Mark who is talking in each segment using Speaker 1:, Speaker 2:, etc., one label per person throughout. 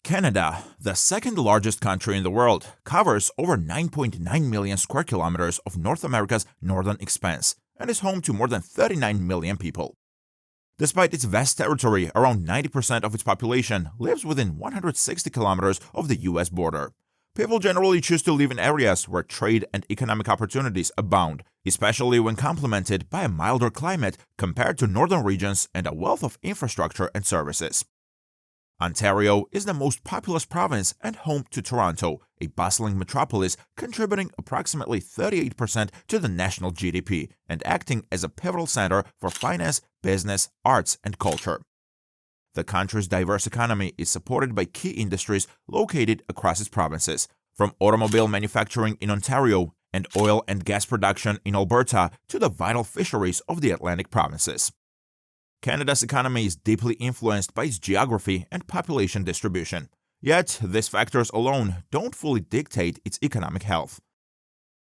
Speaker 1: Canada, the second largest country in the world, covers over 9.9 million square kilometers of North America's northern expanse and is home to more than 39 million people. Despite its vast territory, around 90% of its population lives within 160 kilometers of the US border. People generally choose to live in areas where trade and economic opportunities abound, especially when complemented by a milder climate compared to northern regions and a wealth of infrastructure and services. Ontario is the most populous province and home to Toronto, a bustling metropolis contributing approximately 38% to the national GDP and acting as a pivotal center for finance, business, arts, and culture. The country's diverse economy is supported by key industries located across its provinces, from automobile manufacturing in Ontario and oil and gas production in Alberta to the vital fisheries of the Atlantic provinces. Canada's economy is deeply influenced by its geography and population distribution. Yet, these factors alone don't fully dictate its economic health.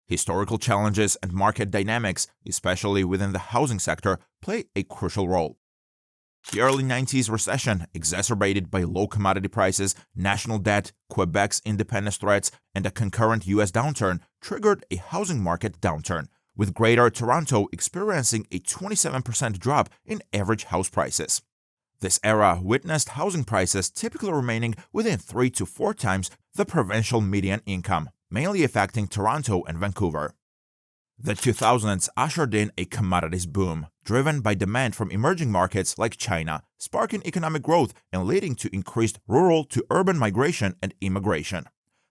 Speaker 1: Historical challenges and market dynamics, especially within the housing sector, play a crucial role. The early 90s recession, exacerbated by low commodity prices, national debt, Quebec's independence threats, and a concurrent U.S. downturn, triggered a housing market downturn, with Greater Toronto experiencing a 27% drop in average house prices. This era witnessed housing prices typically remaining within 3 to 4 times the provincial median income, mainly affecting Toronto and Vancouver. The 2000s ushered in a commodities boom, driven by demand from emerging markets like China, sparking economic growth and leading to increased rural to urban migration and immigration.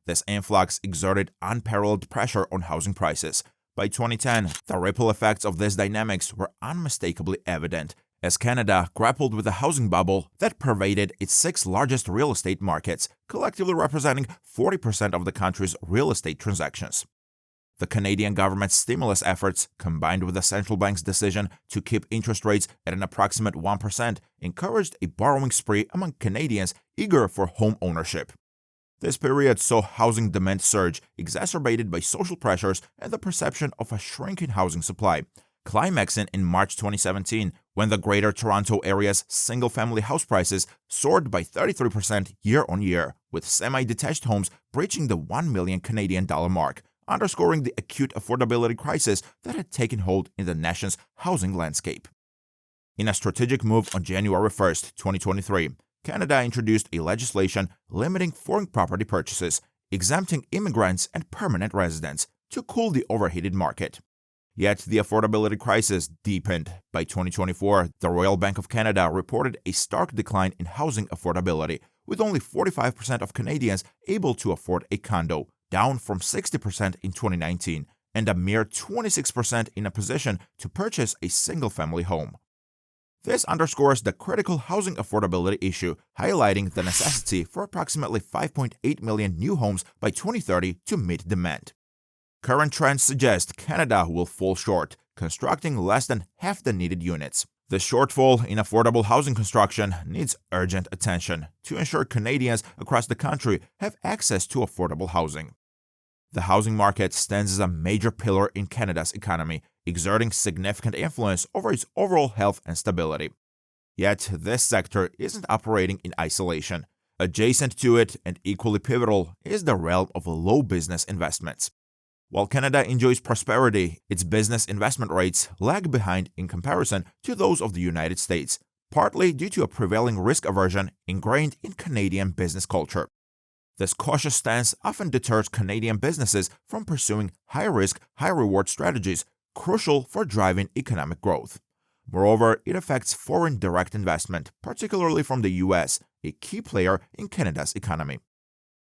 Speaker 1: This influx exerted unparalleled pressure on housing prices. By 2010, the ripple effects of these dynamics were unmistakably evident, as Canada grappled with a housing bubble that pervaded its 6 largest real estate markets, collectively representing 40% of the country's real estate transactions. The Canadian government's stimulus efforts, combined with the central bank's decision to keep interest rates at an approximate 1%, encouraged a borrowing spree among Canadians eager for home ownership. This period saw housing demand surge, exacerbated by social pressures and the perception of a shrinking housing supply, climaxing in March 2017, when the Greater Toronto area's single-family house prices soared by 33% year-on-year, with semi-detached homes breaching the $1 million Canadian dollar mark, underscoring the acute affordability crisis that had taken hold in the nation's housing landscape. In a strategic move on January 1, 2023, Canada introduced a legislation limiting foreign property purchases, exempting immigrants and permanent residents, to cool the overheated market. Yet the affordability crisis deepened. By 2024, the Royal Bank of Canada reported a stark decline in housing affordability, with only 45% of Canadians able to afford a condo, down from 60% in 2019, and a mere 26% in a position to purchase a single-family home. This underscores the critical housing affordability issue, highlighting the necessity for approximately 5.8 million new homes by 2030 to meet demand. Current trends suggest Canada will fall short, constructing less than half the needed units. The shortfall in affordable housing construction needs urgent attention to ensure Canadians across the country have access to affordable housing. The housing market stands as a major pillar in Canada's economy, exerting significant influence over its overall health and stability. Yet, this sector isn't operating in isolation. Adjacent to it and equally pivotal is the realm of low business investments. While Canada enjoys prosperity, its business investment rates lag behind in comparison to those of the United States, partly due to a prevailing risk aversion ingrained in Canadian business culture. This cautious stance often deters Canadian businesses from pursuing high-risk, high-reward strategies crucial for driving economic growth. Moreover, it affects foreign direct investment, particularly from the U.S., a key player in Canada's economy.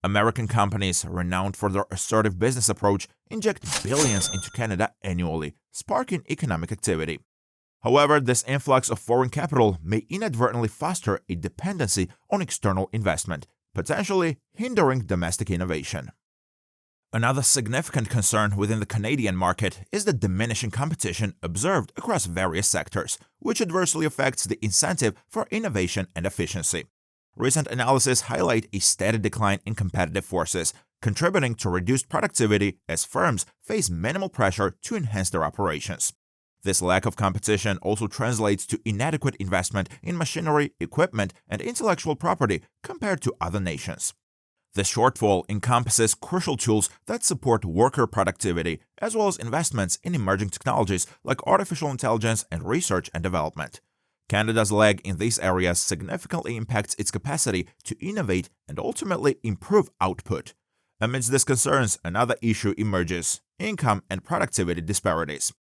Speaker 1: American companies, renowned for their assertive business approach, inject billions into Canada annually, sparking economic activity. However, this influx of foreign capital may inadvertently foster a dependency on external investment, potentially hindering domestic innovation. Another significant concern within the Canadian market is the diminishing competition observed across various sectors, which adversely affects the incentive for innovation and efficiency. Recent analysis highlight a steady decline in competitive forces, contributing to reduced productivity as firms face minimal pressure to enhance their operations. This lack of competition also translates to inadequate investment in machinery, equipment, and intellectual property compared to other nations. This shortfall encompasses crucial tools that support worker productivity, as well as investments in emerging technologies like artificial intelligence and research and development. Canada's lag in these areas significantly impacts its capacity to innovate and ultimately improve output. Amidst these concerns, another issue emerges: income and productivity disparities.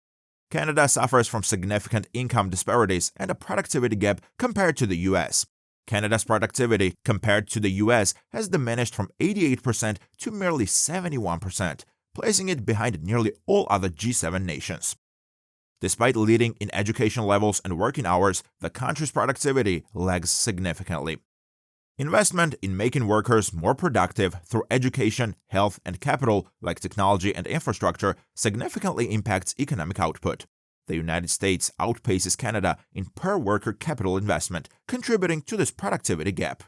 Speaker 1: Canada suffers from significant income disparities and a productivity gap compared to the US. Canada's productivity compared to the US has diminished from 88% to merely 71%, placing it behind nearly all other G7 nations. Despite leading in education levels and working hours, the country's productivity lags significantly. Investment in making workers more productive through education, health, and capital, like technology and infrastructure, significantly impacts economic output. The United States outpaces Canada in per-worker capital investment, contributing to this productivity gap.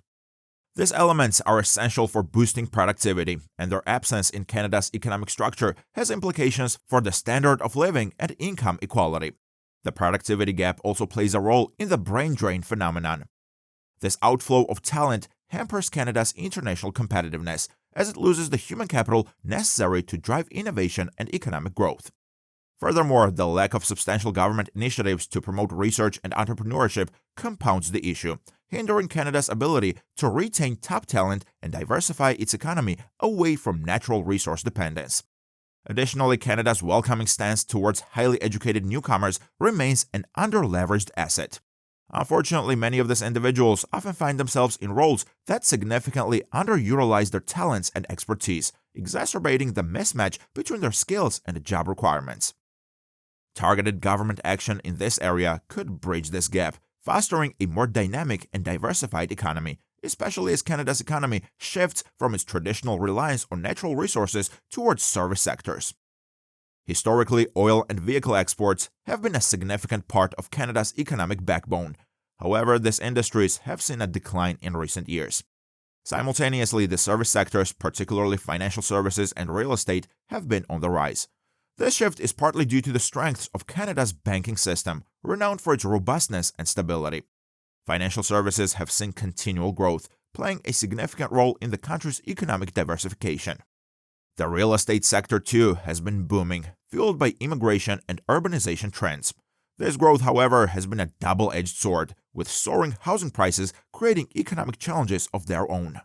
Speaker 1: These elements are essential for boosting productivity, and their absence in Canada's economic structure has implications for the standard of living and income equality. The productivity gap also plays a role in the brain drain phenomenon. This outflow of talent hampers Canada's international competitiveness, as it loses the human capital necessary to drive innovation and economic growth. Furthermore, the lack of substantial government initiatives to promote research and entrepreneurship compounds the issue, hindering Canada's ability to retain top talent and diversify its economy away from natural resource dependence. Additionally, Canada's welcoming stance towards highly educated newcomers remains an under-leveraged asset. Unfortunately, many of these individuals often find themselves in roles that significantly underutilize their talents and expertise, exacerbating the mismatch between their skills and job requirements. Targeted government action in this area could bridge this gap, fostering a more dynamic and diversified economy, especially as Canada's economy shifts from its traditional reliance on natural resources towards service sectors. Historically, oil and vehicle exports have been a significant part of Canada's economic backbone. However, these industries have seen a decline in recent years. Simultaneously, the service sectors, particularly financial services and real estate, have been on the rise. This shift is partly due to the strengths of Canada's banking system, renowned for its robustness and stability. Financial services have seen continual growth, playing a significant role in the country's economic diversification. The real estate sector, too, has been booming, fueled by immigration and urbanization trends. This growth, however, has been a double-edged sword, with soaring housing prices creating economic challenges of their own.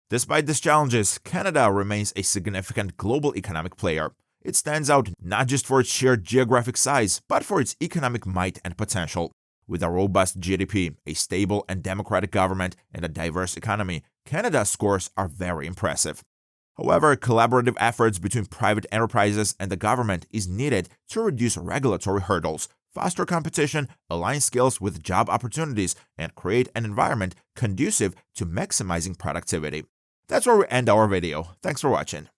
Speaker 1: Despite these challenges, Canada remains a significant global economic player. It stands out not just for its sheer geographic size, but for its economic might and potential. With a robust GDP, a stable and democratic government, and a diverse economy, Canada's scores are very impressive. However, collaborative efforts between private enterprises and the government is needed to reduce regulatory hurdles, foster competition, align skills with job opportunities, and create an environment conducive to maximizing productivity. That's where we end our video. Thanks for watching.